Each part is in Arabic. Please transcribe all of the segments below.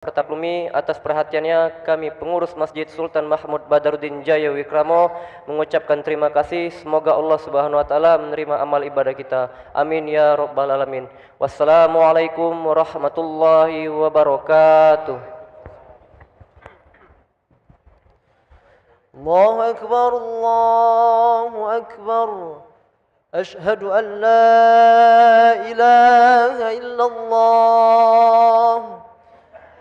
Kertaklumi. Atas perhatiannya kami pengurus Masjid Sultan Mahmud Badaruddin Jaya Wikramo mengucapkan terima kasih. Semoga Allah Subhanahu wa taala menerima amal ibadah kita. Amin ya rabbal alamin. Wassalamualaikum warahmatullahi wabarakatuh. Allahu akbar, Allahu akbar. Ashhadu an la ilaha illallah.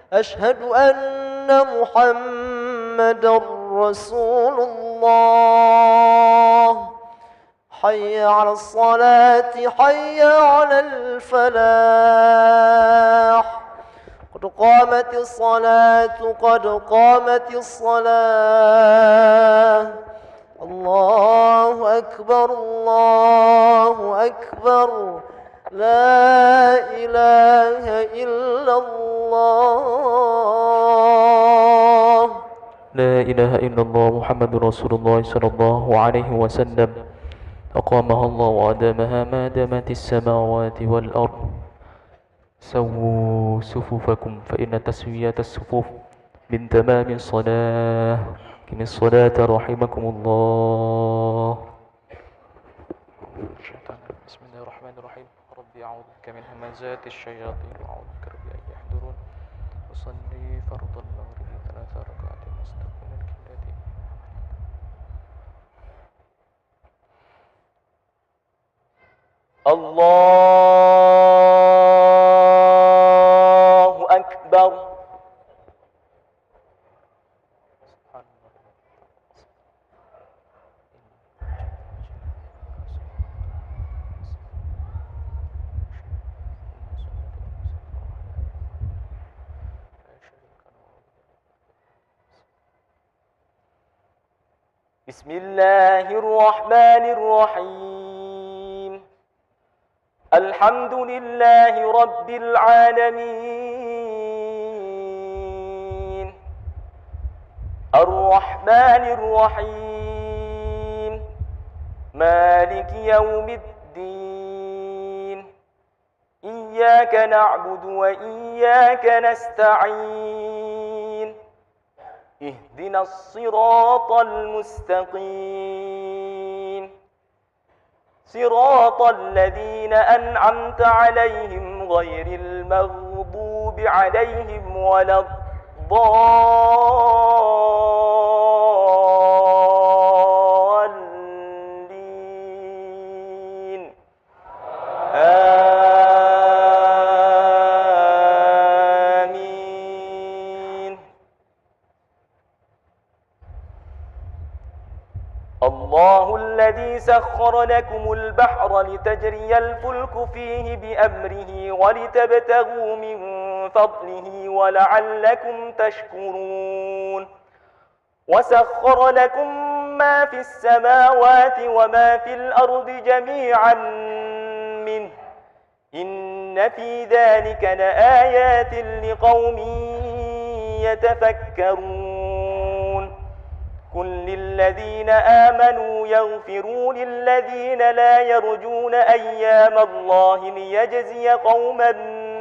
أشهد أن محمدًا رسول الله. حي على الصلاة حي على الفلاح. قد قامت الصلاة قد قامت الصلاة. الله أكبر الله أكبر. لا إله إلا الله. لا إله إلا الله محمد رسول الله صلى الله عليه وسلم. أقامها الله وأدامها ما دامت السماوات والأرض. سووا صفوفكم فإن تسوية الصفوف من تمام الصلاة. قم الصلاة رحمكم الله. بسم الله الرحمن الرحيم. ربي أعوذ بك من همزات الشياطين وأعوذ بك ربي أن يحضرون. أصلي فرض المغرب 3 ركعات مستقبل القبلة. الله أكبر. بسم الله الرحمن الرحيم. الحمد لله رب العالمين. الرحمن الرحيم. مالك يوم الدين. إياك نعبد وإياك نستعين. اهدنا الصراط المستقيم. صراط الذين أنعمت عليهم غير المغضوب عليهم ولا الضالين. الله الذي سخر لكم البحر لتجري الفلك فيه بأمره ولتبتغوا من فضله ولعلكم تشكرون. وسخر لكم ما في السماوات وما في الأرض جميعا منه. إن في ذلك لآيات لقوم يتفكرون. قل للذين آمنوا يغفروا للذين لا يرجون أيام الله ليجزي قوما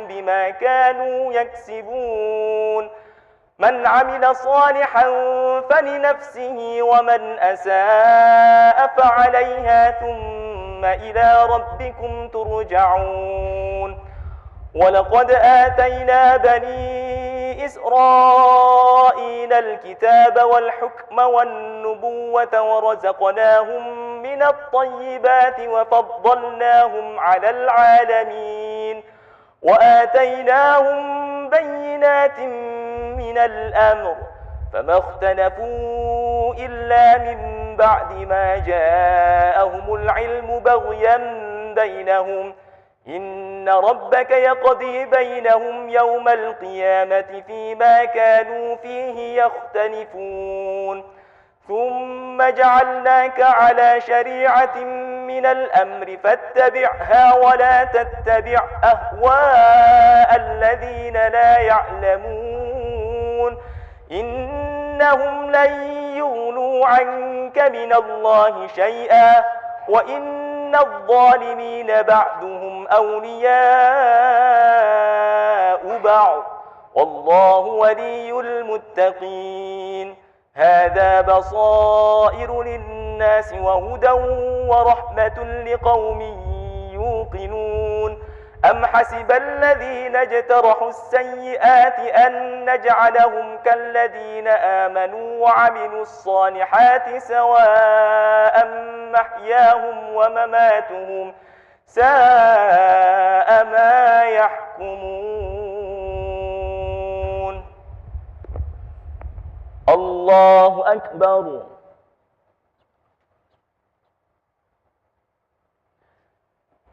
بما كانوا يكسبون. من عمل صالحا فلنفسه ومن أساء فعليها ثم إلى ربكم ترجعون. ولقد آتينا بني إسرائيل الكتاب والحكم والنبوة ورزقناهم من الطيبات وفضلناهم على العالمين. وآتيناهم بينات من الأمر فما اختلفوا إلا من بعد ما جاءهم العلم بغيا بينهم. إن ربك يقضي بينهم يوم القيامة فيما كانوا فيه يختلفون. ثم جعلناك على شريعة من الأمر فاتبعها ولا تتبع أهواء الذين لا يعلمون. إنهم لن يغنوا عنك من الله شيئا وإن الظالمين بعضهم أولياء بعض والله ولي المتقين. هذا بصائر للناس وهدى ورحمة لقوم يوقنون. أم حسب الذين اجترحوا السيئات أن نجعلهم كالذين آمنوا وعملوا الصالحات سواء محياهم ومماتهم ساء ما يحكمون. الله أكبر.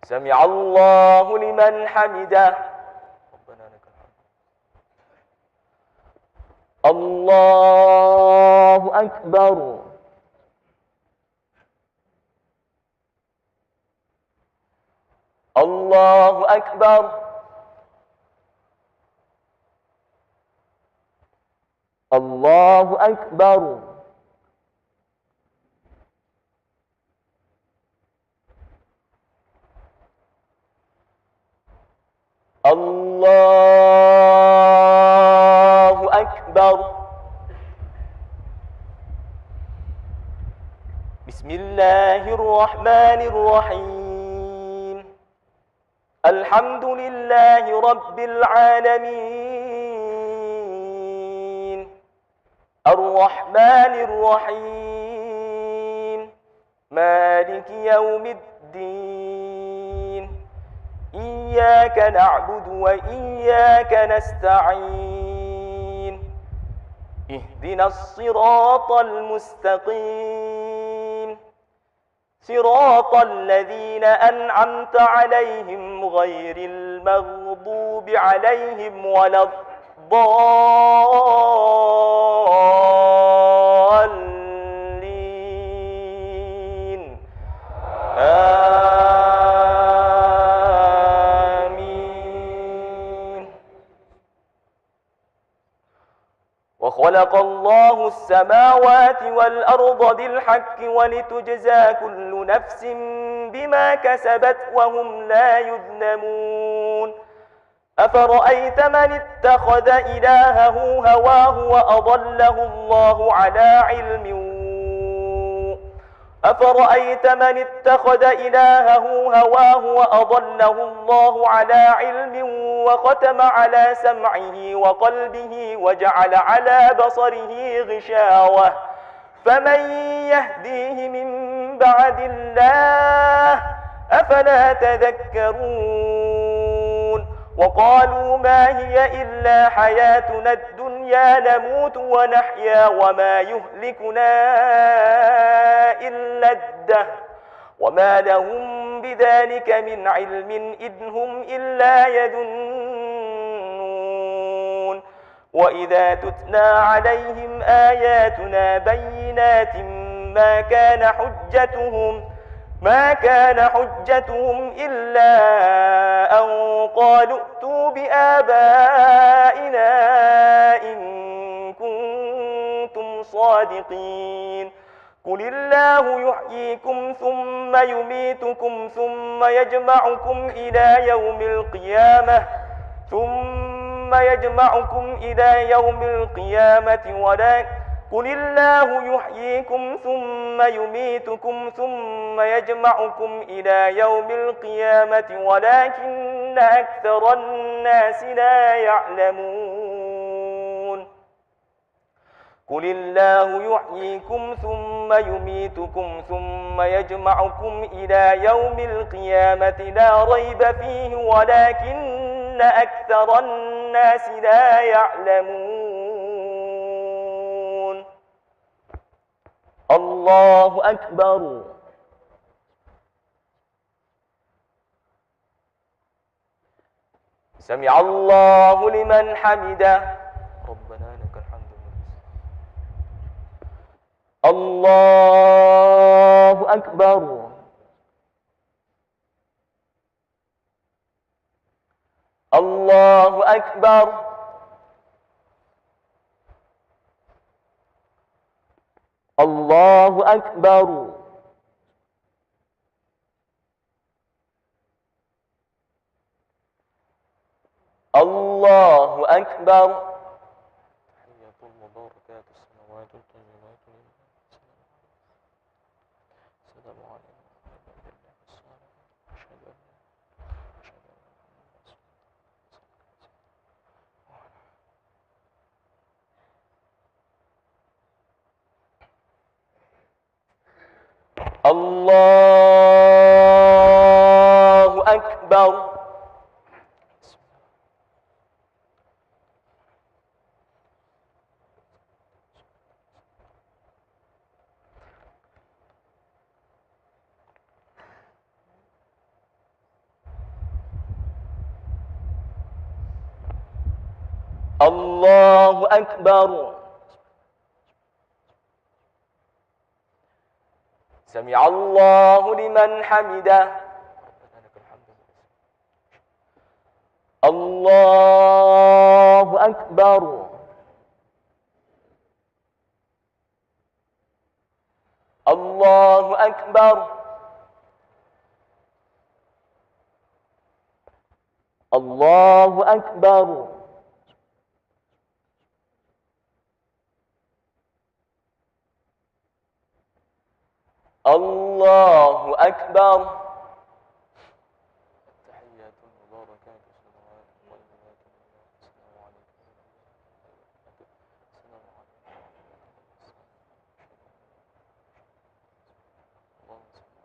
سمع الله لمن حمده. ربنا لك الحمد. الله أكبر. الله أكبر. الله أكبر. الله أكبر. بسم الله الرحمن الرحيم. الحمد لله رب العالمين الرحمن الرحيم مالك يوم الدين. إياك نعبد وإياك نستعين. اهدنا الصراط المستقيم صراط الذين أنعمت عليهم غير المغضوب عليهم ولا الضالين. آمين. وخلق الله السماوات والأرض بالحق ولتجزى كل نفس بما كسبت وهم لا يظلمون. أفرأيت من اتخذ إلهه هواه وأضله الله على علم أفرأيت من اتخذ إلهه هواه وأضله الله على علم وختم على سمعه وقلبه وجعل على بصره غشاوة فمن يهديه من بعد الله أفلا تذكرون. وقالوا ما هي إلا حياتنا الدنيا نموت ونحيا وما يهلكنا إلا الدهر وما لهم بذلك من علم إن هم إلا يظنون. وإذا تتلى عليهم آياتنا بينات ما كان حجتهم إلا أن قالوا ائتوا بآبائنا إن كنتم صادقين. قل الله يحييكم ثم يميتكم ثم يجمعكم إلى يوم القيامة قل الله يحييكم ثم يميتكم ثم يجمعكم إلى يوم القيامة ولكن أكثر الناس لا يعلمون. قل الله يحييكم ثم يميتكم ثم يجمعكم إلى يوم القيامة لا ريب فيه ولكن أكثر الناس لا يعلمون. الله أكبر. سمع الله لمن حمده. ربنا لك الحمد. الله أكبر. الله أكبر. الله أكبر. الله أكبر. أكبر. تحية المباركات الصلوات الطيبات السلام عليكم ورحمة الله الصالحين. أشهد أن الله أكبر. الله أكبر. سمع الله لمن حمده. الله أكبر. الله أكبر. الله أكبر. الله أكبر. التحيات المباركات الصلوات الطيبات السلام عليكم السلام عليكم اللهم صل على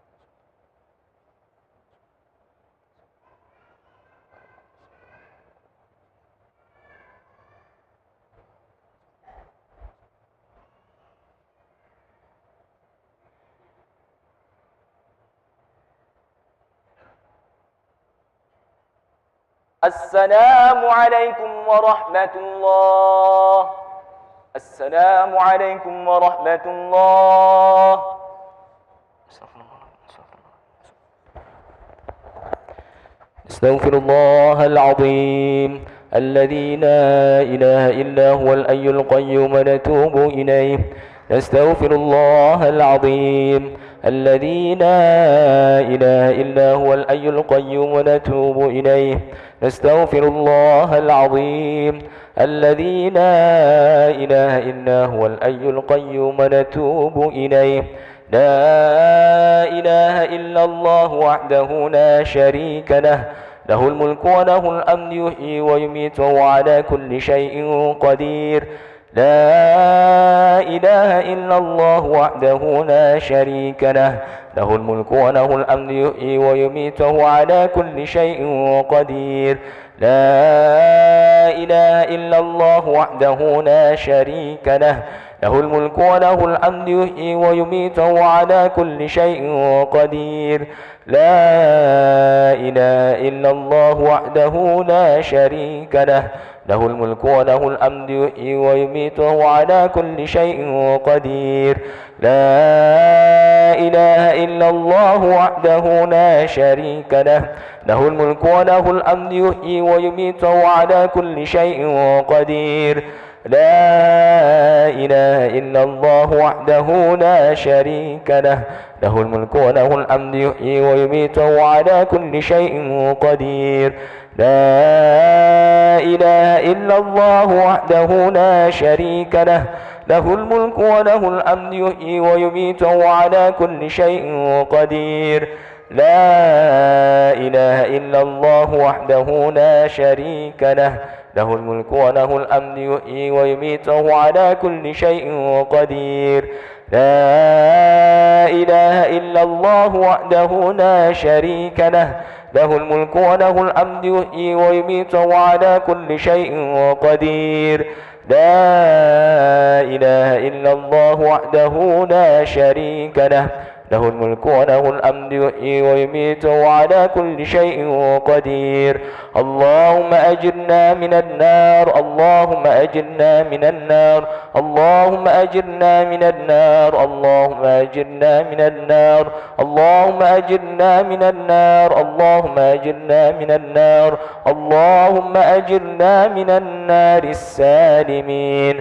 السلام عليكم ورحمة الله. السلام عليكم ورحمة الله. نستغفر الله العظيم الذي لا إله إلا هو الحي القيوم نتوب إليه. نستغفر الله العظيم الذي لا إله إلا هو الحي القيوم نتوب إليه. نستغفر الله العظيم الذي لا إله إلا هو الحي القيوم نتوب إليه. لا إله إلا الله وحده لا شريك له، له الملك وله الحمد يحيي ويميت وهو على كل شيء قدير. لا إله إلا الله وحده لا شريك له، له الملك وله الحمد يحيي ويميت وهو على كل شيء قدير. لا إله إلا الله وحده لا شريك له، له الملك وله الحمد يحيي ويميت وهو على كل شيء قدير. لا إله إلا الله وحده لا شريك له، له الملك وله الحمد يحيي ويميت وهو على كل شيء قدير. لا إله إلا الله وحده لا شريك له، له الملك وله الحمد يحيي ويميت وهو على كل شيء قدير. لا إله إلا الله وحده لا شريك له، له الملك وله الحمد يحيي ويميت وهو على كل شيء قدير. لا إله إلا الله وحده لا شريك له، له الملك وله الحمد يحيي ويميت وهو على كل شيء قدير. لا إله إلا الله وحده لا شريك له، له الملك وله الحمد يحيي ويميت وهو على كل شيء قدير. لا إله إلا الله وحده لا شريك له، له الملك وله الحمد يحيي ويميت وهو على كل شيء قدير. لا إله إلا الله وحده لا شريك له، له الملك وله الحمد يحيي ويميت وهو على كل شيء قدير. اللهم أجرنا من النار، اللهم أجرنا من النار، اللهم أجرنا من النار، اللهم أجرنا من النار، اللهم أجرنا من النار، اللهم أجرنا من النار، اللهم أجرنا من النار السالمين.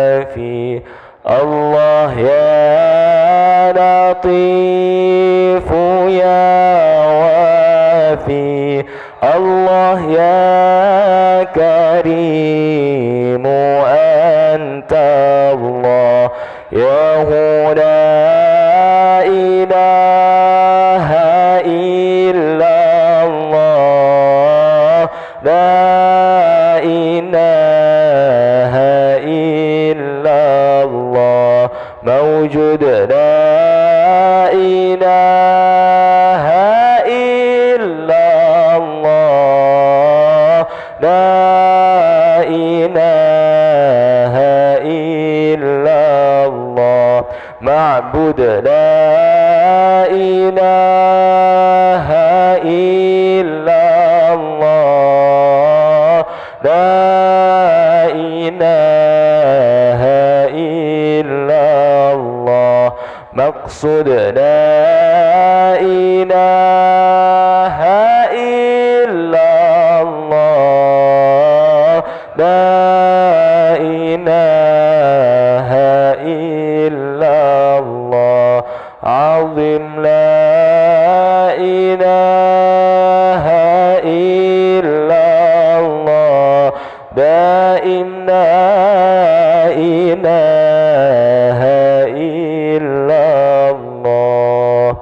وافي الله يا لطيف يا وافي الله يا كريم أنت الله يا هو لا إله إلا الله لا إله إلا الله موجود لا إله إلا الله لا إله إلا الله معبود لا إله إلا الله لا إله إلا الله مقصود لا إله إلا الله لا إله إلا الله عظيم لا إله إلا الله دائم لا إله إلا الله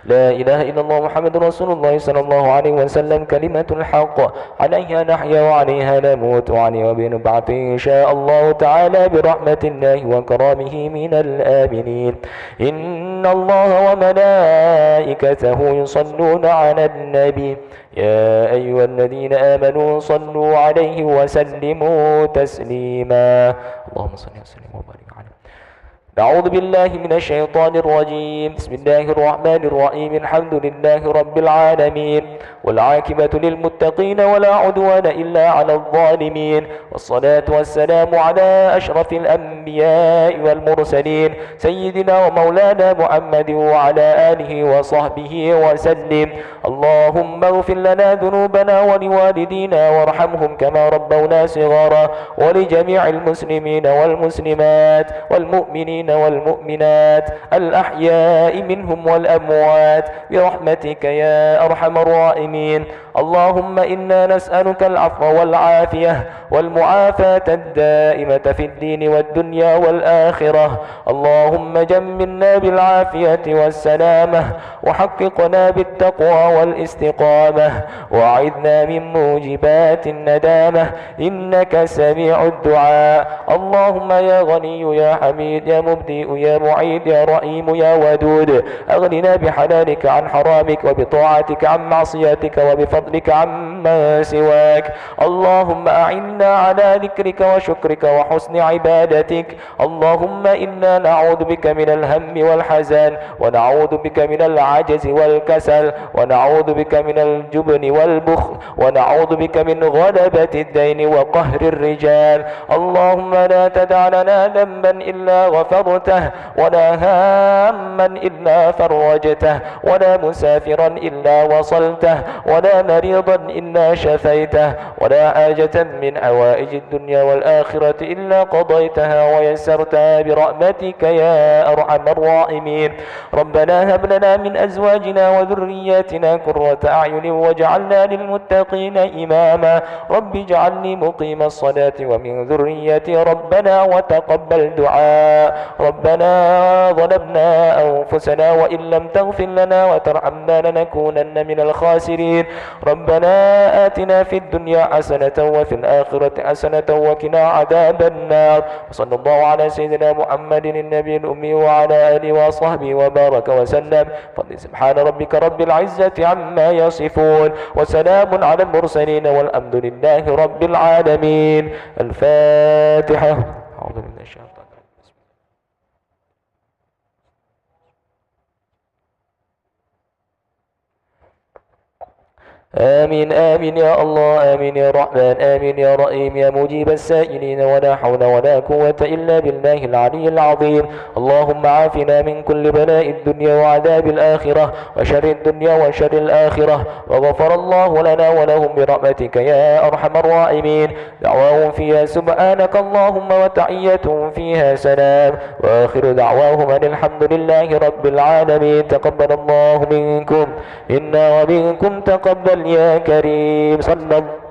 لا إله إلا الله محمد رسول الله صلى الله عليه وسلم كلمة الحق عليها نحيا وعليها نموت وعليها بنبعث إن شاء الله تعالى برحمة الله وكرامه من الآمنين إن الله وملائكته يصلون على النبي يا أيها الذين آمنوا صلوا عليه وسلموا تسليما اللهم صل وسلم وبارك عليه أعوذ بالله من الشيطان الرجيم بسم الله الرحمن الرحيم الحمد لله رب العالمين والعاقبة للمتقين ولا عدوان إلا على الظالمين والصلاة والسلام على أشرف الأنبياء والمرسلين سيدنا ومولانا محمد وعلى آله وصحبه وسلم اللهم اغفر لنا ذنوبنا ولوالدينا وارحمهم كما ربونا صغارا ولجميع المسلمين والمسلمات والمؤمنين والمؤمنات الأحياء منهم والأموات برحمتك يا أرحم الراحمين اللهم إنا نسألك العفو والعافية والمعافاة الدائمة في الدين والدنيا والآخرة اللهم جملنا بالعافية والسلامة وحققنا بالتقوى والاستقامة وأعذنا من موجبات الندامة إنك سميع الدعاء اللهم يا غني يا حميد يا مبدئ يا معيد يا رحيم يا ودود أغننا بحلالك عن حرامك وبطاعتك عن معصيتك وبفضلك عما سواك اللهم أعنا على ذكرك وشكرك وحسن عبادتك اللهم إنا نعوذ بك من الهم والحزن ونعوذ بك من العجز والكسل ونعوذ بك من الجبن والبخل ونعوذ بك من غلبة الدين وقهر الرجال اللهم لا تدع لنا ذنبا إلا غفرته ولا هاما إلا فرجته ولا مسافرا إلا وصلته ولا مريضا إلا شفيته ولا حاجة من حوائج الدنيا والآخرة إلا قضيتها ويسرتها برحمتك يا أرحم الراحمين ربنا هب لنا من أزواجنا وذرياتنا قرة أعين واجعلنا للمتقين إماما رب اجعلني مقيم الصلاة ومن ذريتي ربنا وتقبل دعاء ربنا ظلمنا أنفسنا وإن لم تغفر لنا وترحمنا لنكونن من الخاسرين ربنا آتنا في الدنيا حسنة وفي الآخرة حسنة وقنا عذاب النار وصلى الله على سيدنا محمد النبي الأمي وعلى آله وصحبه وبارك وسلم سبحان ربك رب العزة عما يصفون وسلام على المرسلين والحمد لله رب العالمين الفاتحة أعوذ بالله من الشيطان آمين آمين يا الله آمين يا رحمن آمين يا رحيم يا مجيب السائلين ولا حول ولا قوة إلا بالله العلي العظيم اللهم عافنا من كل بلاء الدنيا وعذاب الآخرة وشر الدنيا وشر الآخرة وغفر الله لنا ولهم برحمتك يا أرحم الراحمين دعواهم فيها سبحانك اللهم وتحيتهم فيها سلام وآخر دعواهم أن الحمد لله رب العالمين تقبل الله منكم إنا ومنكم تقبل يا كريم صلى الله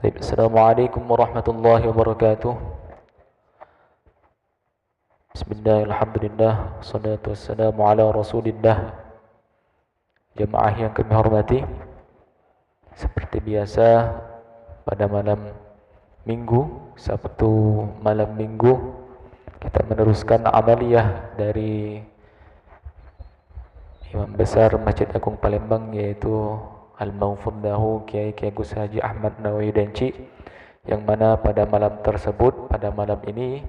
Baik, Assalamualaikum warahmatullahi wabarakatuh. Bismillahirrahmanirrahim. Wassalatu wassalamu ala Rasulillah. Jemaah yang kami hormati, seperti biasa pada malam Minggu, Sabtu malam Minggu, kita meneruskan amaliyah dari Imam Besar Masjid Agung Palembang, yaitu Al-Maghfur lahu Kiai Agus Haji Ahmad Nawawi Denci, yang mana pada malam tersebut, pada malam ini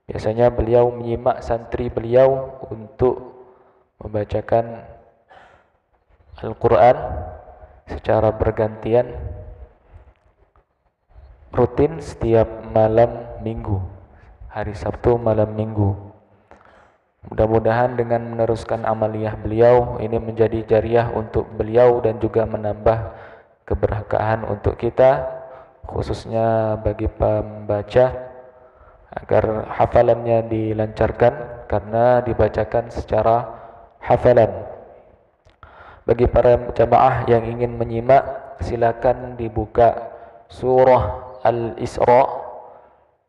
biasanya beliau menyimak santri beliau untuk membacakan Al-Quran secara bergantian, rutin setiap malam Minggu, hari Sabtu malam Minggu. Mudah-mudahan dengan meneruskan amaliyah beliau ini menjadi jariah untuk beliau dan juga menambah keberkahan untuk kita, khususnya bagi pembaca, agar hafalannya dilancarkan karena dibacakan secara hafalan. Bagi para jamaah yang ingin menyimak, silakan dibuka surah Al-Isra,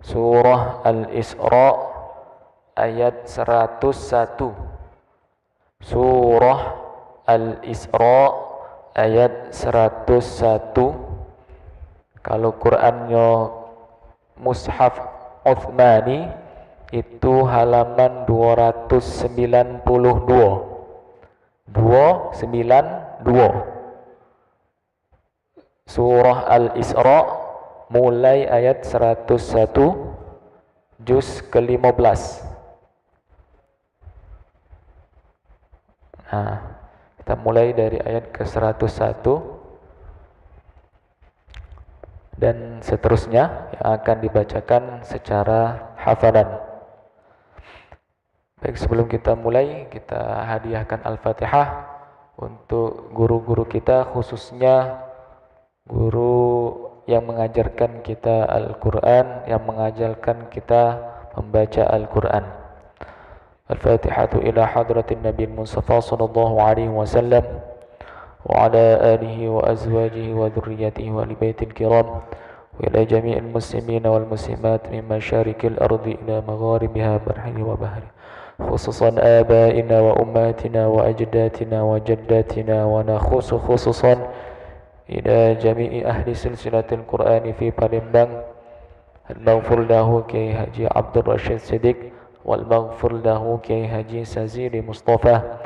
surah Al-Isra ayat 101. Surah Al-Isra ayat 101. Kalau Qur'annya Mushaf Uthmani itu halaman 292. 292. Surah Al-Isra mulai ayat 101 juz ke-15. Nah, kita mulai dari ayat ke-101 dan seterusnya yang akan dibacakan secara hafalan. Baik, sebelum kita mulai, kita hadiahkan Al-Fatihah untuk guru-guru kita, khususnya guru yang mengajarkan kita Al-Quran, yang mengajarkan kita membaca Al-Quran. Al-Fatihatu ila hadratin Nabi Mustafa sallallahu alaihi wasallam wa ala alihi wa azwajihi wa dhurriyyatihi wa libaitil kiram wa ila jami'il muslimin wal muslimat min masyarikil ardi ila magharibiha barrihi wa bahri, khususan abaina wa ummatina wa ajdatina wa jaddatina wa nakhusu khususan ila jami'i ahli silsilatil Qur'ani fi Palembang. Al-Maghfur lahu Kiai Haji Abdul Rashid Siddiq, wal-Maghfur lahu Kiai Haji Sazili Mustafa,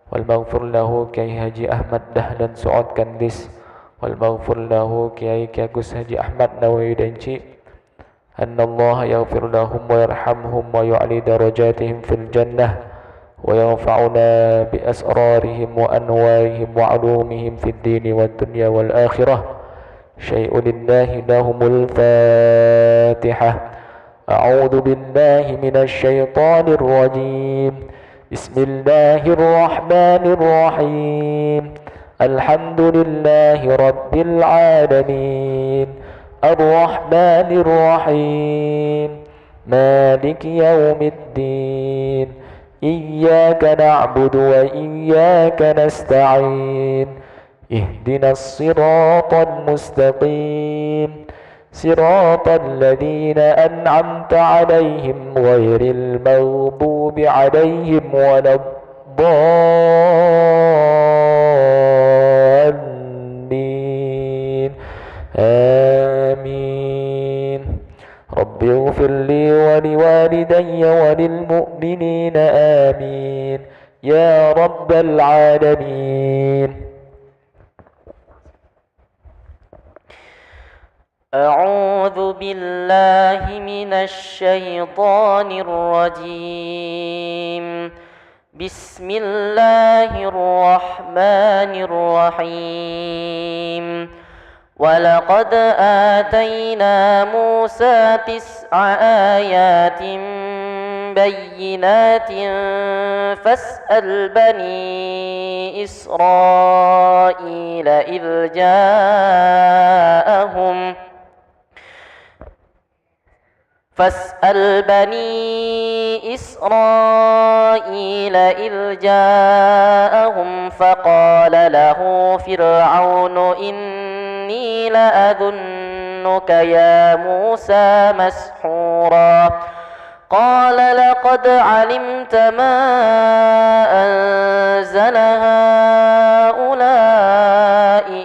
wal-Maghfur lahu Kiai Haji Ahmad Dahlan Su'ad Kandis, wal-Maghfur lahu Kiai Agus Haji Ahmad Nawawi Denci. Annallaha yaghfir lahum wa yarhamhum wa yu'li darajatihim fil jannah wa yanfa'una bi asrarihim wa anwarihim wa 'ulumihim fid din wad dunya wal akhirah. Syai'un lillahi lahumul Fatihah. A'udzu billahi minasy syaithanir rajim. Bismillahirrahmanirrahim. Alhamdulillahi rabbil alamin. Ar-Rahmanir Rahim. Maliki yaumiddin. Iyyaka na'budu wa iyyaka nasta'in. Ihdinas siratal mustaqim. Siratal ladzina an'amta 'alaihim ghairil maghdubi 'alaihim waladdallin. Amin. Rabbi ighfir li wa liwalidayya wa lil mu'minina amin ya rabbal alamin. أعوذ بالله من الشيطان الرجيم. بسم الله الرحمن الرحيم. ولقد آتينا موسى 9 آيات بينات فاسأل بني إسرائيل إذ جاءهم فقال له فرعون إني لأظنك لأظنك يا موسى مسحورا قال لقد علمت ما أنزل هؤلاء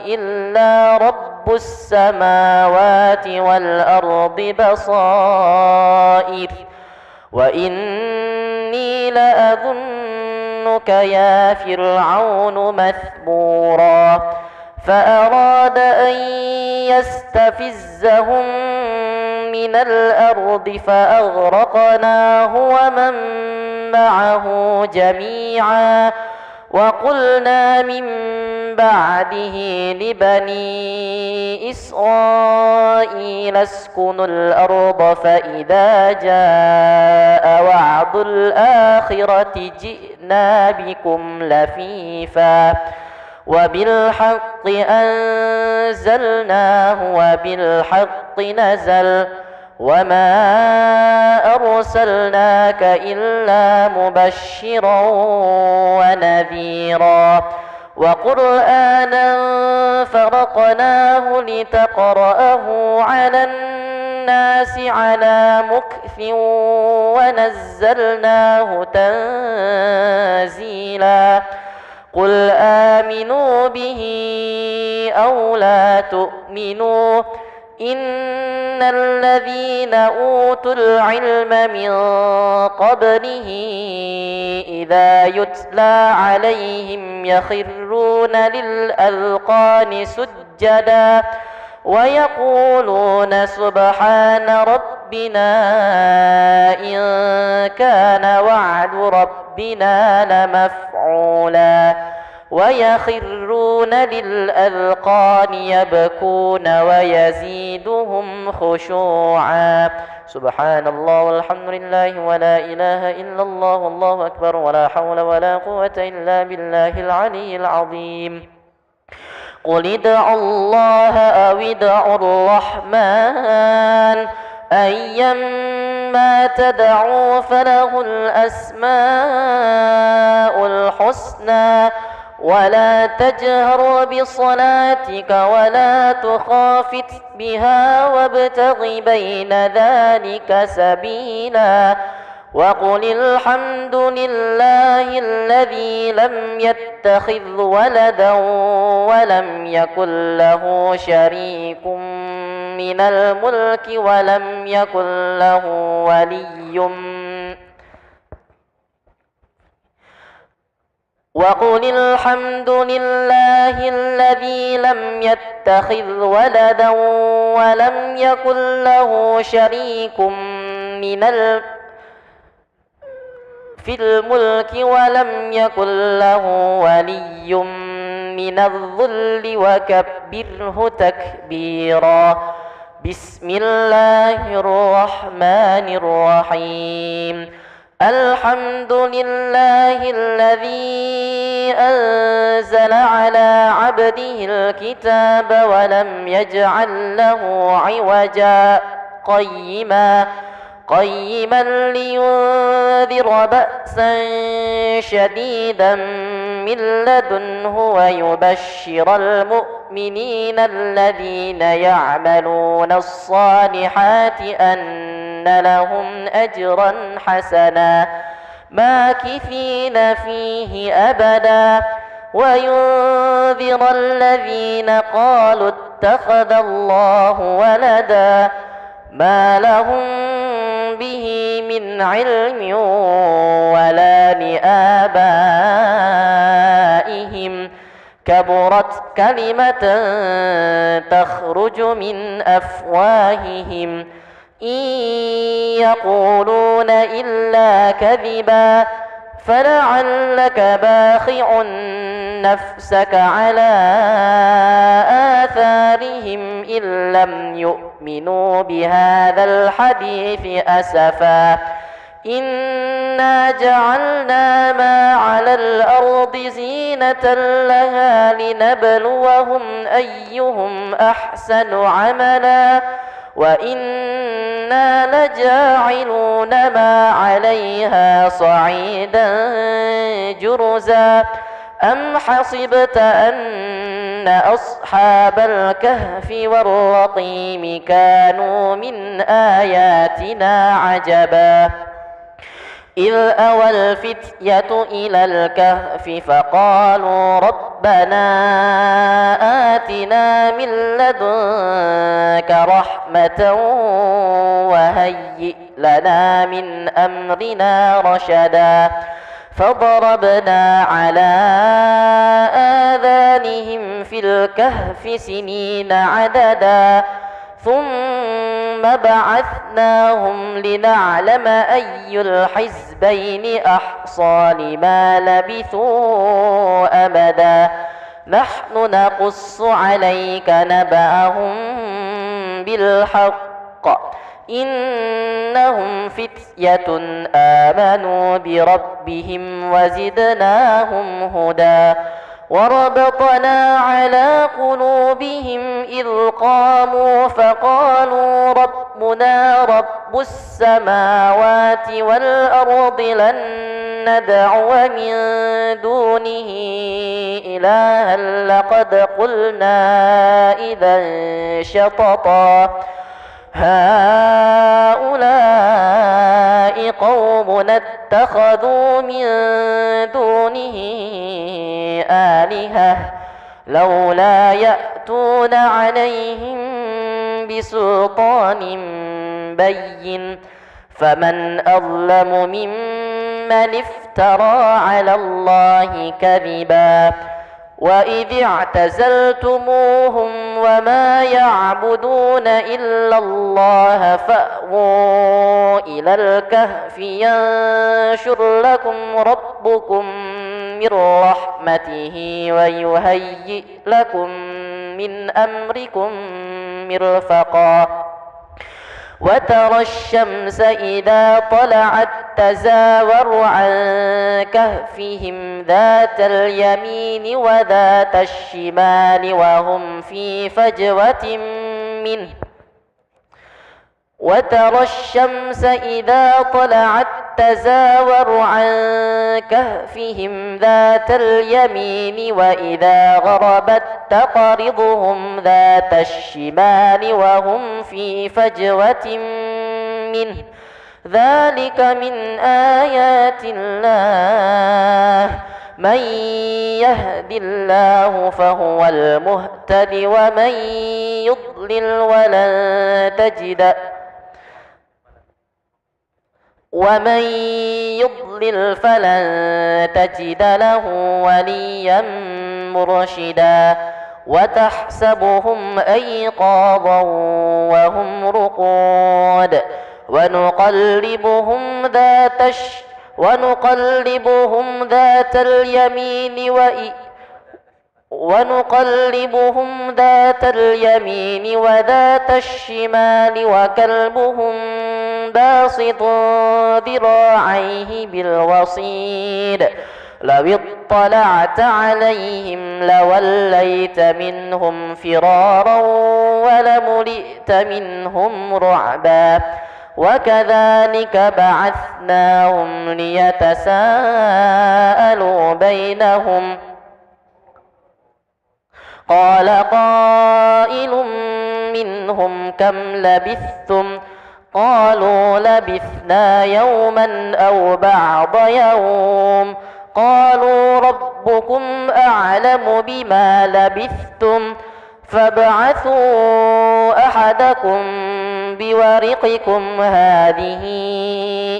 إلا رب السماوات والأرض بصائر وإني لأظنك يا فرعون مثبورا فأراد أن يستفزهم من الأرض فأغرقناه ومن معه جميعا وقلنا من بعده لبني إسرائيل اسكنوا الأرض فإذا جاء وعد الآخرة جئنا بكم لفيفا وبالحق أنزلناه وبالحق نزل وما أرسلناك إلا مبشرا ونذيرا وقرآنا فرقناه لتقرأه على الناس على مكث ونزلناه تنزيلا قل آمنوا به أو لا تؤمنوا إن الذين أوتوا العلم من قبله إذا يتلى عليهم يخرون للأذقان سجدا ويقولون سبحان ربنا إن كان وعد ربنا لمفعولا ويخرون للأذقان يبكون ويزيدهم خشوعا سبحان الله والحمد لله ولا إله إلا الله والله أكبر ولا حول ولا قوة إلا بالله العلي العظيم قل ادعوا الله أو ادعوا الرحمن أيما تدعوا فله الأسماء الحسنى ولا تجهر بصلاتك ولا تخافت بها وابتغ بين ذلك سبيلا وقل الحمد لله الذي لم يتخذ ولدا ولم يكن له شريك من الملك ولم يكن له ولي وقل الحمد لله الذي لم يتخذ ولدا ولم يكن له شريك في الملك ولم يكن له ولي من الذل وكبره تكبيرا بسم الله الرحمن الرحيم الحمد لله الذي أنزل على عبده الكتاب ولم يجعل له عوجا قيما لينذر بأسا شديدا من لدنه ويبشر المؤمنين الذين يعملون الصالحات أن لهم أجرا حسنا ماكثين فيه أبدا وينذر الذين قالوا اتخذ الله ولدا ما لهم به من علم ولا لآبائهم كبرت كلمة تخرج من أفواههم إن يقولون إلا كذبا فلعلك باخع نفسك على آثارهم إن لم يؤمنوا بهذا الحديث أسفا إنا جعلنا ما على الأرض زينة لها لنبلوهم أيهم أحسن عملا وإنا لجاعلون ما عليها صعيدا جرزا أم حسبت أن أصحاب الكهف والرقيم كانوا من آياتنا عجبا إذ أوى الفتية إلى الكهف فقالوا ربنا آتنا من لدنك رحمة وهيئ لنا من أمرنا رشدا فضربنا على آذانهم في الكهف سنين عددا ثم بعثناهم لنعلم أي الحزبين أحصى لما لبثوا أمدا نحن نقص عليك نبأهم بالحق إنهم فتية آمنوا بربهم وزدناهم هدى وربطنا على قلوبهم إذ قاموا فقالوا ربنا رب السماوات والأرض لن ندعو من دونه إلها لقد قلنا إذا شططا هؤلاء قومنا اتخذوا من دونه آلهة لولا يأتون عليهم بسلطان بين فمن أظلم ممن افترى على الله كذبا وإذ اعتزلتموهم وما يعبدون إلا الله فأووا إلى الكهف ينشر لكم ربكم من رحمته ويهيئ لكم من أمركم مرفقا وترى الشمس إذا طلعت تزاور عن كهفهم ذات اليمين وذات الشمال وهم في فجوة منه وترى الشمس إذا طلعت تزاور عن كهفهم ذات اليمين وإذا غربت تقرضهم ذات الشمال وهم في فجوة منه ذلك من آيات الله من يهد الله فهو المهتد ومن يضلل فلن تجد له وليا مرشدا وتحسبهم أيقاظا وهم رقود ونقلبهم ذات اليمين وذات الشمال وكلبهم باسط ذراعيه بالوصيد لو اطلعت عليهم لوليت منهم فرارا ولملئت منهم رعبا وكذلك بعثناهم ليتساءلوا بينهم قال قائل منهم كم لبثتم قالوا لبثنا يوما أو بعض يوم قالوا ربكم أعلم بما لبثتم فابعثوا أحدكم بورقكم هذه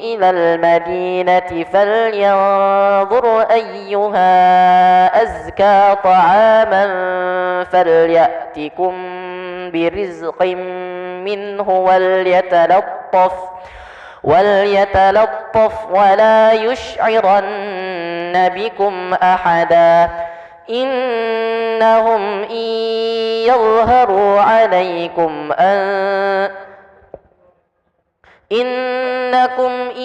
إلى المدينة فلينظر أيها أزكى طعاما فليأتكم برزق منه وليتلطف ولا يشعرن بكم أحدا إنهم إن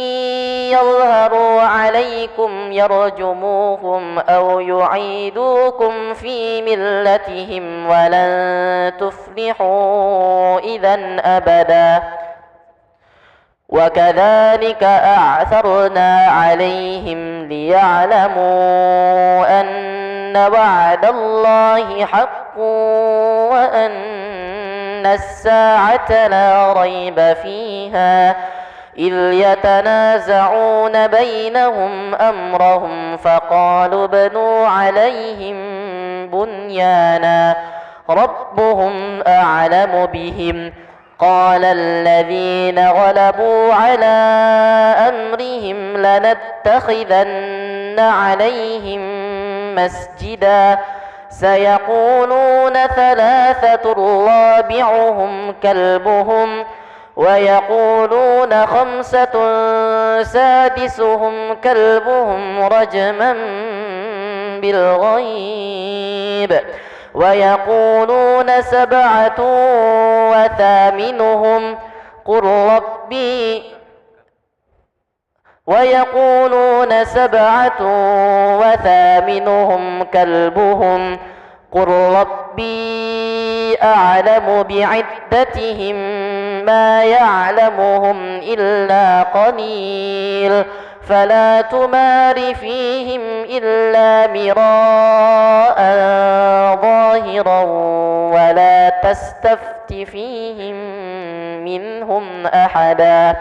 يظهروا عليكم يرجموكم أو يعيدوكم في ملتهم ولن تفلحوا إذا أبدا وكذلك أعثرنا عليهم ليعلموا أن وعد الله حق وأن الساعة لا ريب فيها إذ يتنازعون بينهم أمرهم فقالوا ابنوا عليهم بنيانا ربهم أعلم بهم قال الذين غلبوا على أمرهم لنتخذن عليهم مسجدا سيقولون ثلاثة رابعهم كلبهم ويقولون خمسة سادسهم كلبهم رجما بالغيب ويقولون سبعة وثامنهم قل ربي ويقولون سبعة وثامنهم كلبهم قل ربي أعلم بعدتهم ما يعلمهم إلا قليل فلا تمار فيهم إلا مراء ظاهرا ولا تستفت فيهم منهم أحدا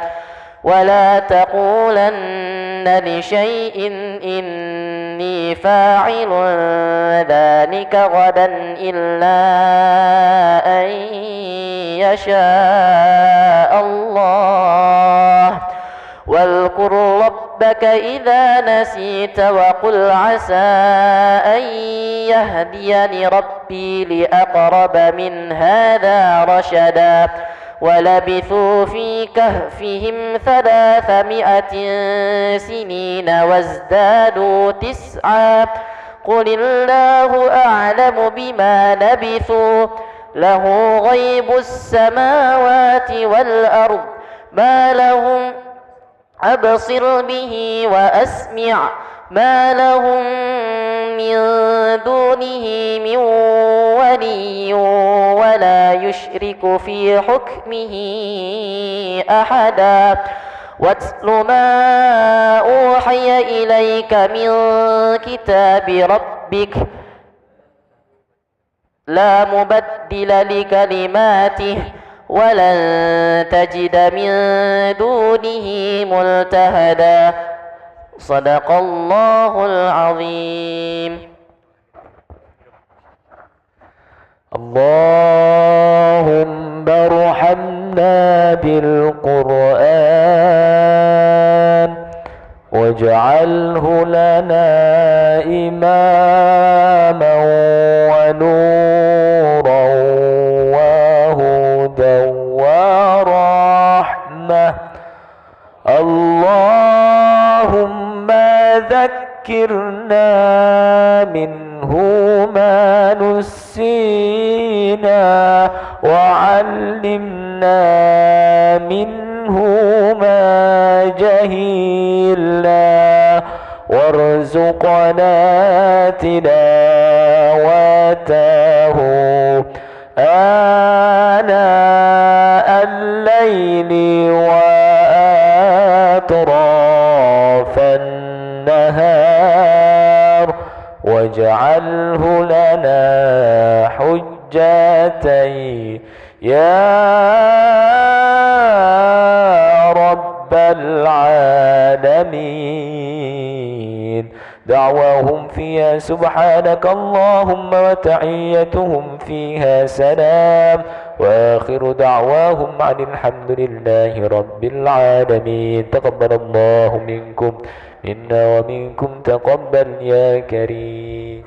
ولا تقولن لشيء إني فاعل ذلك غدا إلا أن يشاء الله واذكر ربك إذا نسيت وقل عسى أن يهديني ربي لأقرب من هذا رشدا ولبثوا في كهفهم 300 سنين وازدادوا 9 قل الله أعلم بما لبثوا له غيب السماوات والأرض ما لهم أبصر به وأسمع ما لهم من دونه من ولي ولا يشرك في حكمه أحدا واتل ما أوحي إليك من كتاب ربك لا مبدل لكلماته ولن تجد من دونه ملتهدا صدق الله العظيم. اللهم ارحمنا بالقرآن واجعله لنا إماما ونورا وهدى ورحمة. اللهم ذكرنا منه ما نسينا وعلمنا منه ما جهلنا وارزقنا تلاوته آناء الليل وأطراف النهار واجعله لنا حجتين يا رب العالمين. دعواهم فيها سبحانك اللهم وتحيتهم فيها سلام وآخر دعواهم عن الحمد لله رب العالمين. تقبل الله منكم منا ومنكم تقبل يا كريم.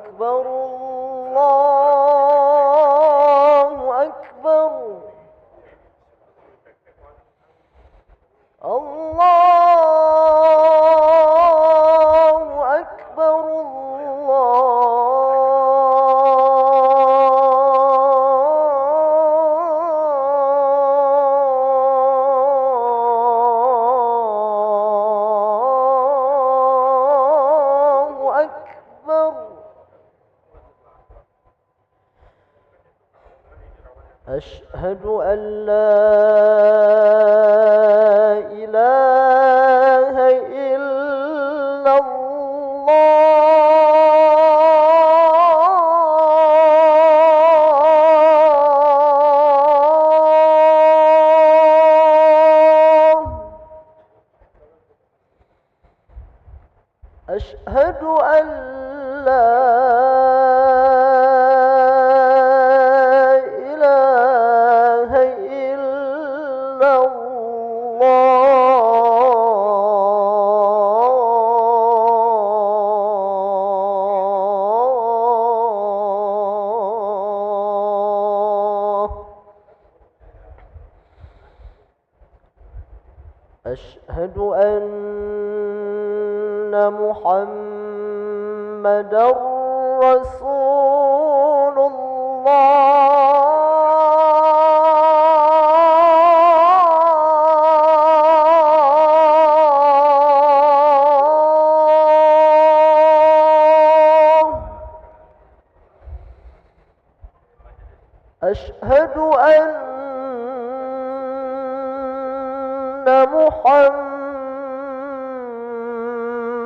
أكبر الله أكبر الله أكبر الله أكبر أشهد أن لا إله إلا الله أشهد أن لا إله إلا الله أشهد أن محمدًا رسول الله أشهد أن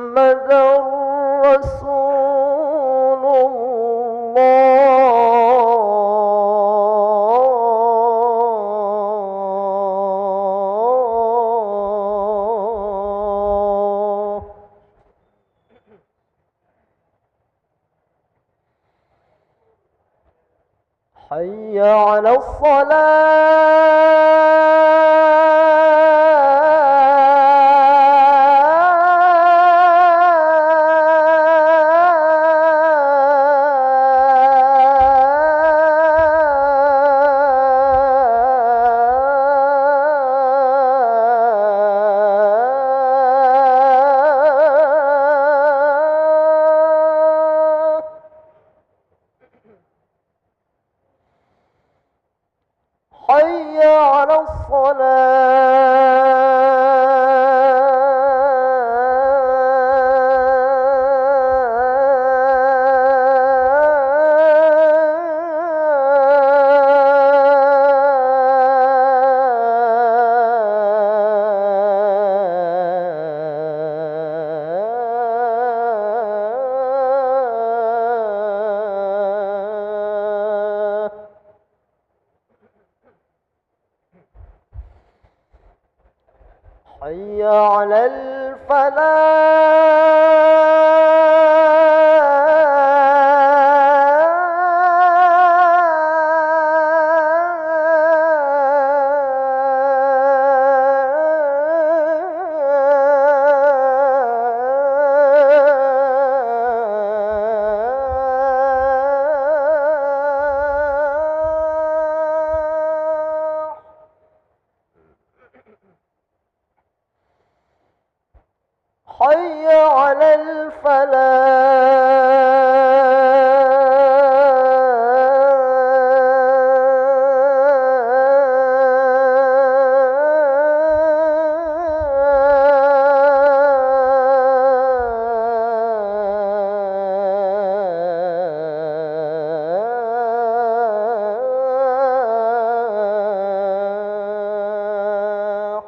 محمدًا رسول الله حي على الصلاة حي على الصلاة حي على الفلاح حي على الفلاح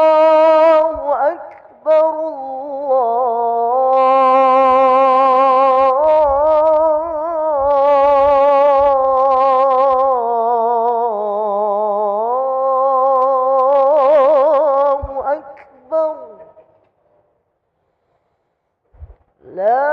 الله أكبر الله أكبر لا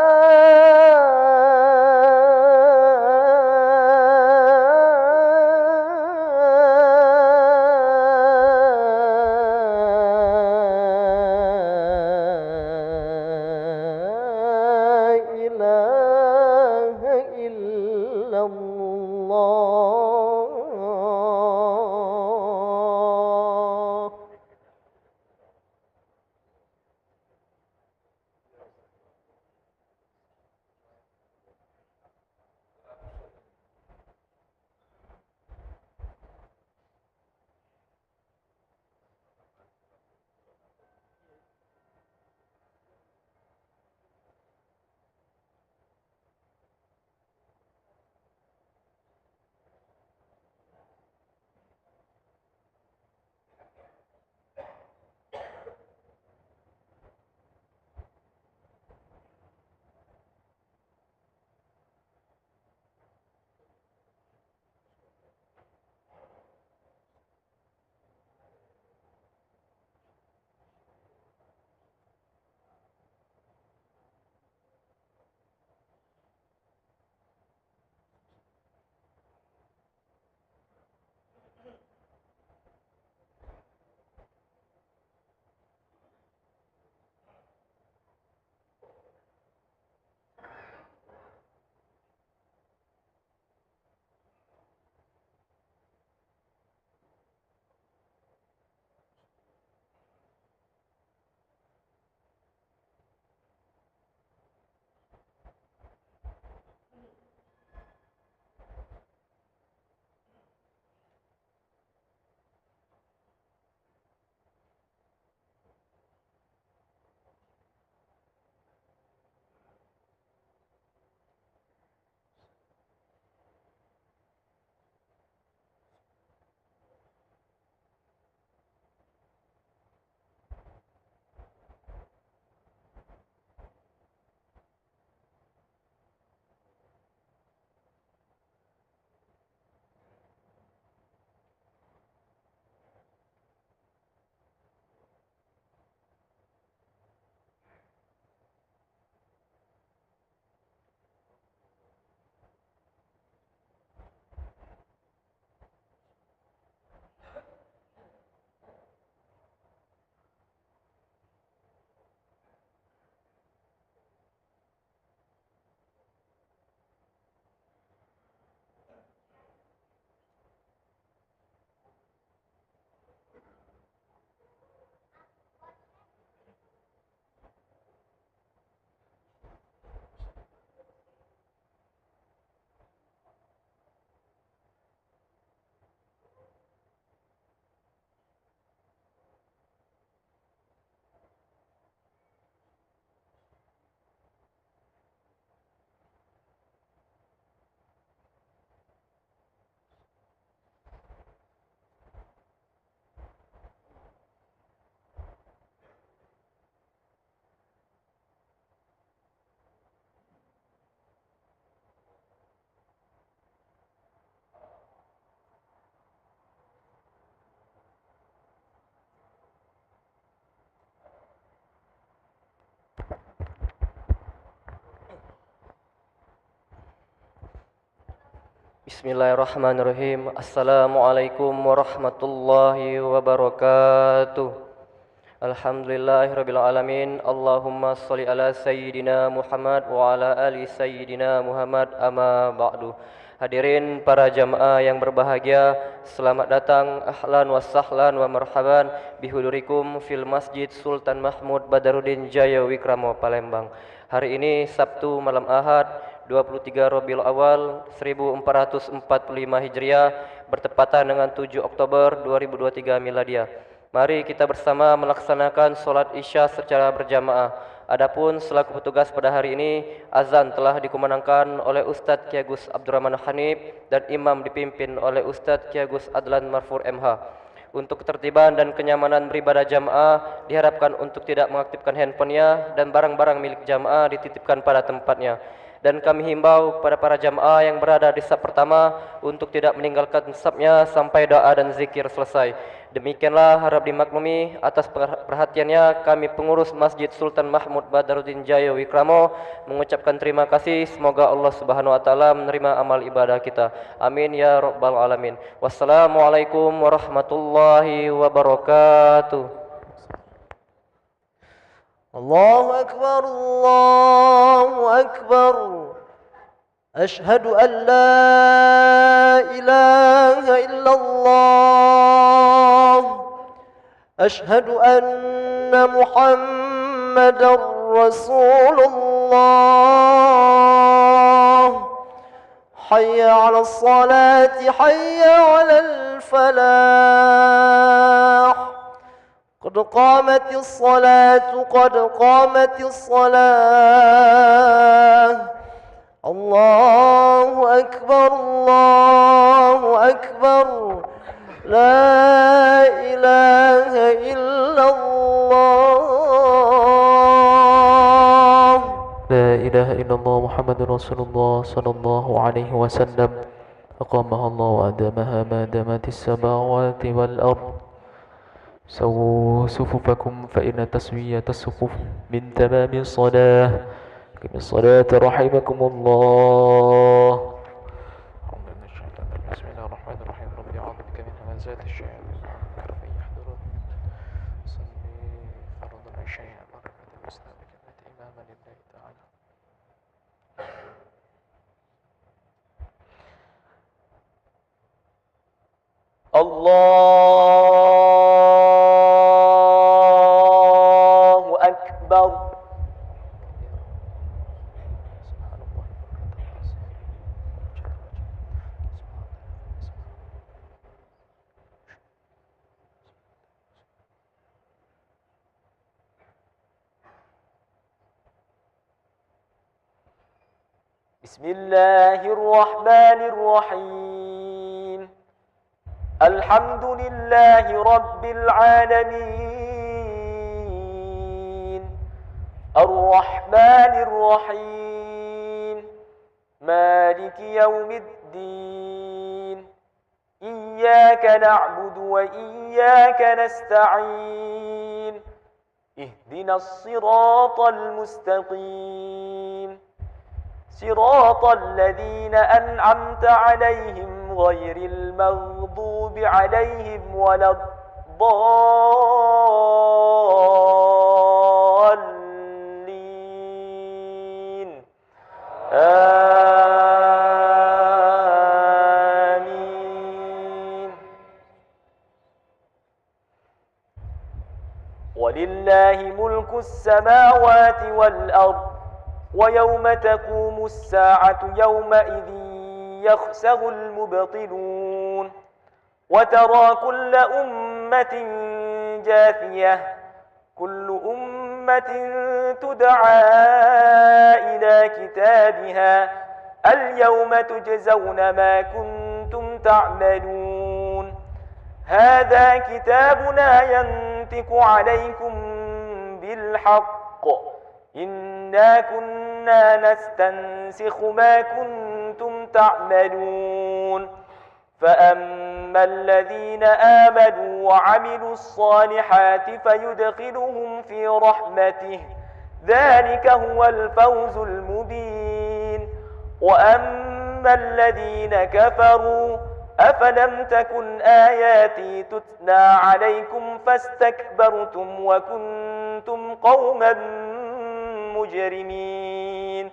Bismillahirrahmanirrahim. Assalamualaikum warahmatullahi wabarakatuh. Alhamdulillahirabbil alamin. Allahumma shalli ala sayyidina Muhammad wa ala ali sayyidina Muhammad, amma ba'du. Hadirin para jamaah yang berbahagia, selamat datang, ahlan wa sahlan wa marhaban bihudurikum fil Masjid Sultan Mahmud Badaruddin Jaya Wikramo, Palembang. Hari ini Sabtu malam Ahad 23 Rabiul Awal 1445 Hijriah bertepatan dengan 7 Oktober 2023 Miladiah. Mari kita bersama melaksanakan solat Isya secara berjamaah. Adapun selaku petugas pada hari ini, azan telah dikumandangkan oleh Ustadz Ki Agus Abdurrahman Hanif dan imam dipimpin oleh Ustadz Ki Agus Adlan Marfur MH. Untuk ketertiban dan kenyamanan beribadah jamaah diharapkan untuk tidak mengaktifkan handphonenya dan barang-barang milik jamaah dititipkan pada tempatnya. Dan kami himbau kepada para jamaah yang berada di saf pertama untuk tidak meninggalkan safnya sampai doa dan zikir selesai. Demikianlah harap dimaklumi. Atas perhatiannya kami pengurus Masjid Sultan Mahmud Badaruddin Jaya Wikramo mengucapkan terima kasih. Semoga Allah Subhanahu wa taala menerima amal ibadah kita. Amin ya rabbal alamin. Wassalamualaikum warahmatullahi wabarakatuh. الله أكبر الله أكبر أشهد أن لا إله إلا الله أشهد أن محمدا رسول الله حي على الصلاة حي على الفلاح قد قامت الصلاة قد قامت الصلاة الله أكبر الله أكبر لا إله إلا الله لا إله إلا الله محمد رسول الله صلى الله عليه وسلم أقامها الله وأدامها ما دامت السماوات والأرض. سووا صفوفكم فإن تسوية الصفوف من تمام الصلاة. أقم الصلاة رحمكم الله. بسم الله الرحمن الرحيم. ربي أعوذ بك من همزات الشياطين ومن يحضرون. صلي فرض العشاء بركة الإسلام كانت إماما لله تعالى. الله أكبر بسم الله الرحمن الرحيم الحمد لله رب العالمين الرحمن الرحيم مالك يوم الدين إياك نعبد وإياك نستعين اهدنا الصراط المستقيم صراط الذين أنعمت عليهم غير المغضوب عليهم ولا الضالين آمين. ولله ملك السماوات والأرض ويوم تقوم الساعة يومئذ يخسر المبطلون وترى كل أمة جاثية كل أمة تدعى إلى كتابها اليوم تجزون ما كنتم تعملون هذا كتابنا ينطق عليكم بالحق إنا كنا نستنسخ ما كنتم تعملون فأما الذين آمنوا وعملوا الصالحات فيدخلهم في رحمته ذلك هو الفوز المبين وأما أما الذين كفروا أفلم تكن آياتي تتلى عليكم فاستكبرتم وكنتم قوما مجرمين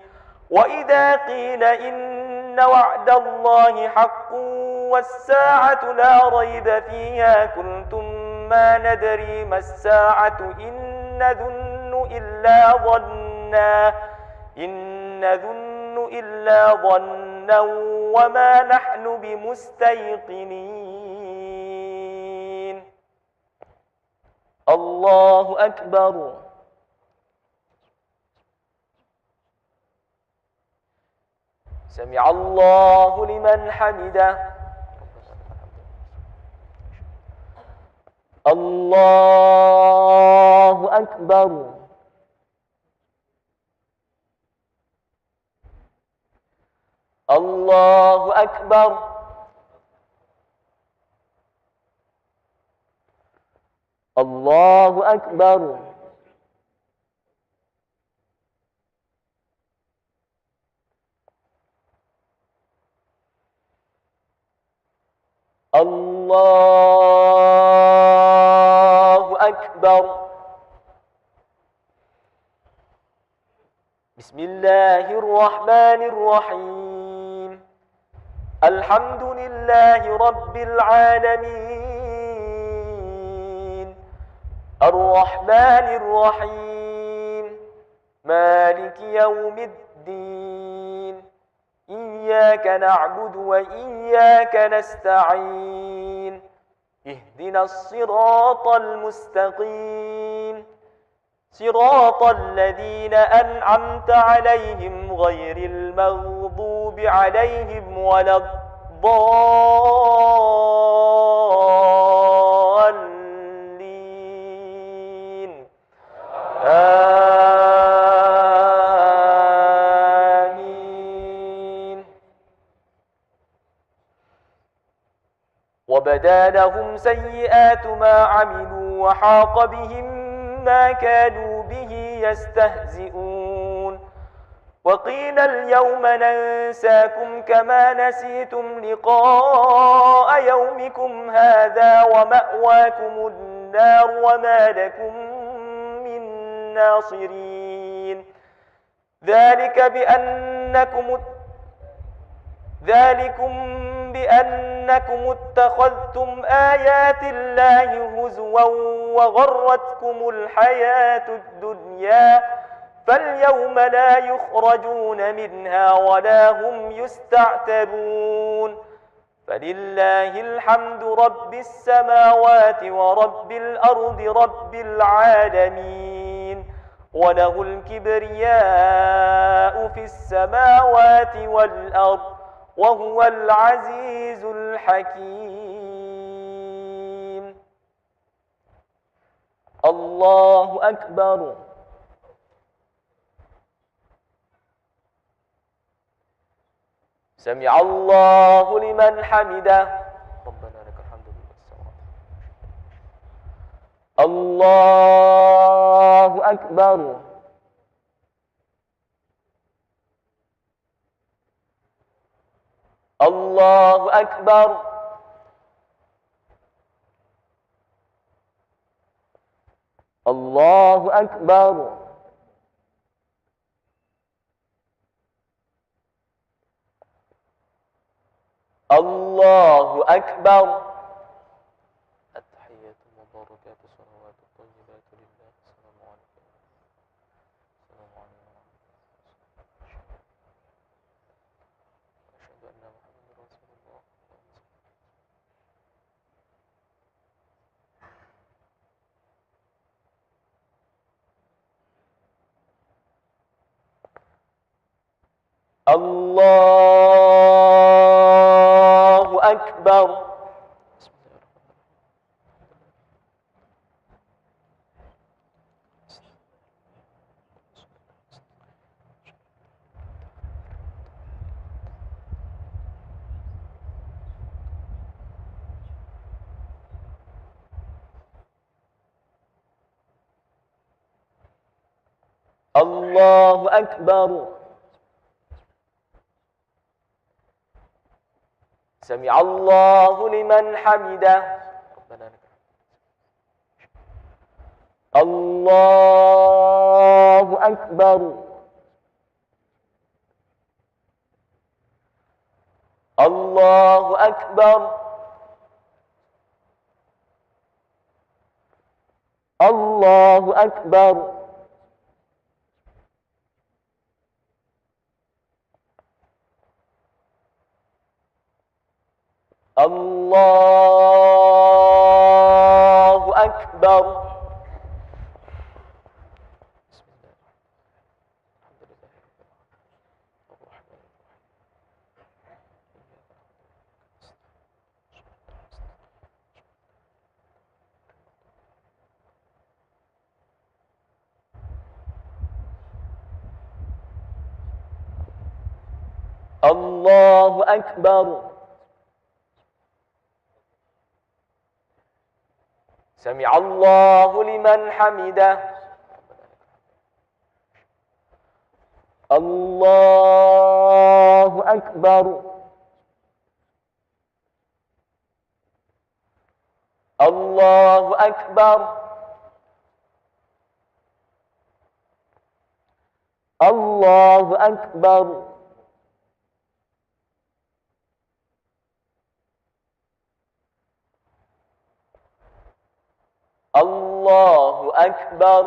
وإذا قيل إن وعد الله حق والساعة لا ريب فيها قلتم ما ندري ما الساعة إن نظن إلا ظنا وما نحن بمستيقنين الله أكبر سمع الله لمن حمده الله أكبر الله أكبر الله أكبر الله أكبر بسم الله الرحمن الرحيم الحمد لله رب العالمين الرحمن الرحيم مالك يوم الدين إياك نعبد وإياك نستعين اهدنا الصراط المستقيم صراط الذين أنعمت عليهم غير المغضوب عليهم ولا الضالين آمين وبدا لهم سيئات ما عملوا وحاق بهم ما كانوا به يستهزئون وقيل اليوم ننساكم كما نسيتم لقاء يومكم هذا ومأواكم النار وما لكم من ناصرين ذلكم بأنكم اتخذتم آيات الله هزوا وغرتكم الحياة الدنيا فاليوم لا يخرجون منها ولا هم يستعتبون فلله الحمد رب السماوات ورب الأرض رب العالمين وله الكبرياء في السماوات والأرض وهو العزيز الحكيم الله أكبر سمع الله لمن حمده ربنا لك الحمد الله أكبر الله أكبر الله أكبر الله أكبر التحيات المباركات الصلوات الطيبات لله السلام عليكم السلام عليكم أشهد أن محمد رسول الله الله أكبر الله أكبر سمع الله لمن حمده. الله أكبر. الله أكبر. الله أكبر. الله أكبر. الله أكبر. سمع الله لمن حمده. الله أكبر. الله أكبر. الله أكبر. الله أكبر.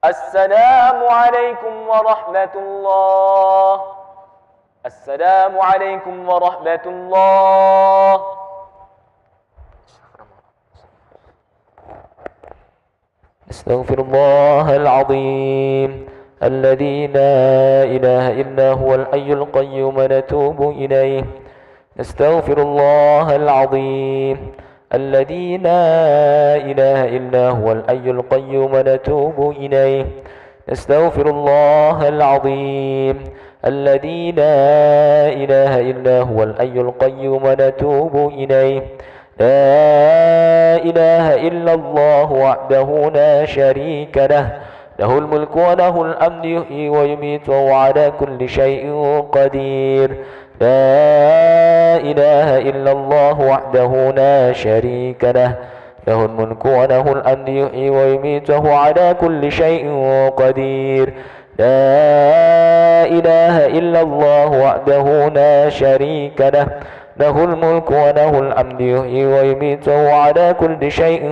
السلام عليكم ورحمة الله. السلام عليكم ورحمة الله. نستغفر الله العظيم الذي لا إله إلا هو الحي القيوم نتوب إليه. نستغفر الله العظيم الذي لا إله إلا هو الحي القيوم نتوب إليه. نستغفر الله العظيم الذي لا إله إلا هو الحي القيوم نتوب إليه. لا إله إلا الله وحده لا شريك له، له الملك وله الحمد يحيي ويميت وهو على كل شيء قدير. لا إله إلا الله وحده لا شريك له، له الملك وله الحمد يحيي ويميت وهو على كل شيء قدير. لا إله إلا الله وحده لا شريك له، له الملك وله الحمد يحيي ويميت وهو على كل شيء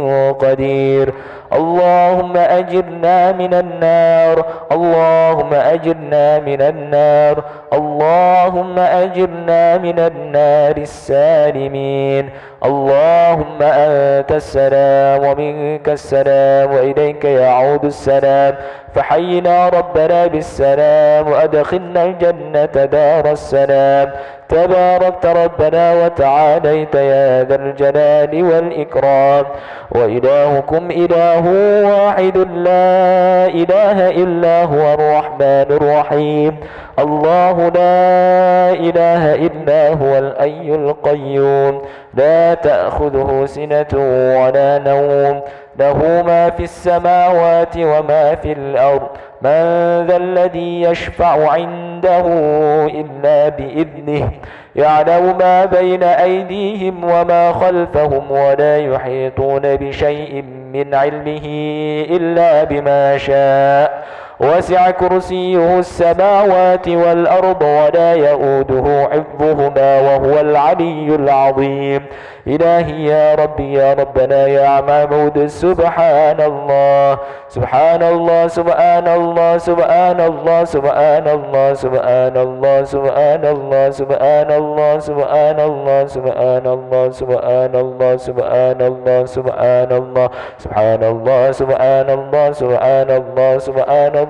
قدير. اللهم أجرنا من النار، اللهم أجرنا من النار، اللهم أجرنا من النار السالمين. اللهم أنت السلام ومنك السلام وإليك يعود السلام، فحينا ربنا بالسلام وأدخلنا الجنة دار السلام. تباركت ربنا وتعاليت يا ذا الجلال والإكرام. وإلهكم إله واحد لا إله إلا هو الرحمن الرحيم. الله لا إله إلا هو الحي القيوم، لا تأخذه سنة ولا نوم، له ما في السماوات وما في الأرض. من ذا الذي يشفع عنده إلا بإذنه، يعلم ما بين أيديهم وما خلفهم ولا يحيطون بشيء من علمه إلا بما شاء. وسع كرسيه السماوات والأرض ولا يؤوده حفظهما وهو العلي العظيم. إلهي يا ربي يا ربنا يا معبود، سبحان الله سبحان الله سبحان الله سبحان الله سبحان الله سبحان الله سبحان الله سبحان الله سبحان الله سبحان الله سبحان الله سبحان الله سبحان الله سبحان الله سبحان الله سبحان الله سبحان الله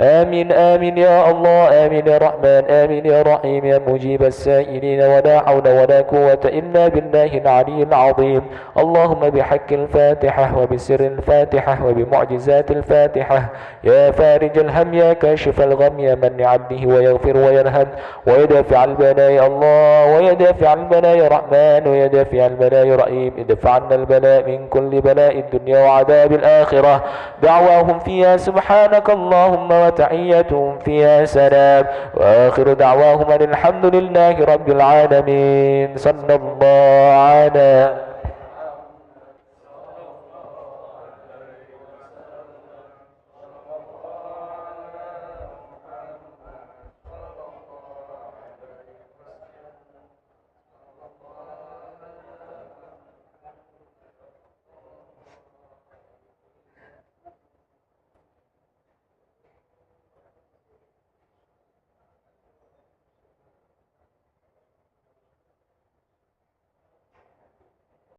آمين آمين يا الله، آمين يا رحمن، آمين يا رحيم، يا مجيب السائلين، ولا حول ولا قوة إلا بالله العلي العظيم. اللهم بحق الفاتحة وبسر الفاتحة وبمعجزات الفاتحة، يا فارج الهم يا كاشف الغم يا من عبده ويغفر ويرحم ويدافع البلاء يا الله، ويدافع البلاء يا رحمن، ويدافع البلاء يا رحيم. ادفع عنا البلاء من كل بلاء الدنيا وعذاب الآخرة. دعواهم فيها سبحانك اللهم، وتحيتهم فيها سلام، وآخر دعواهم أن الحمد لله رب العالمين. صلى الله على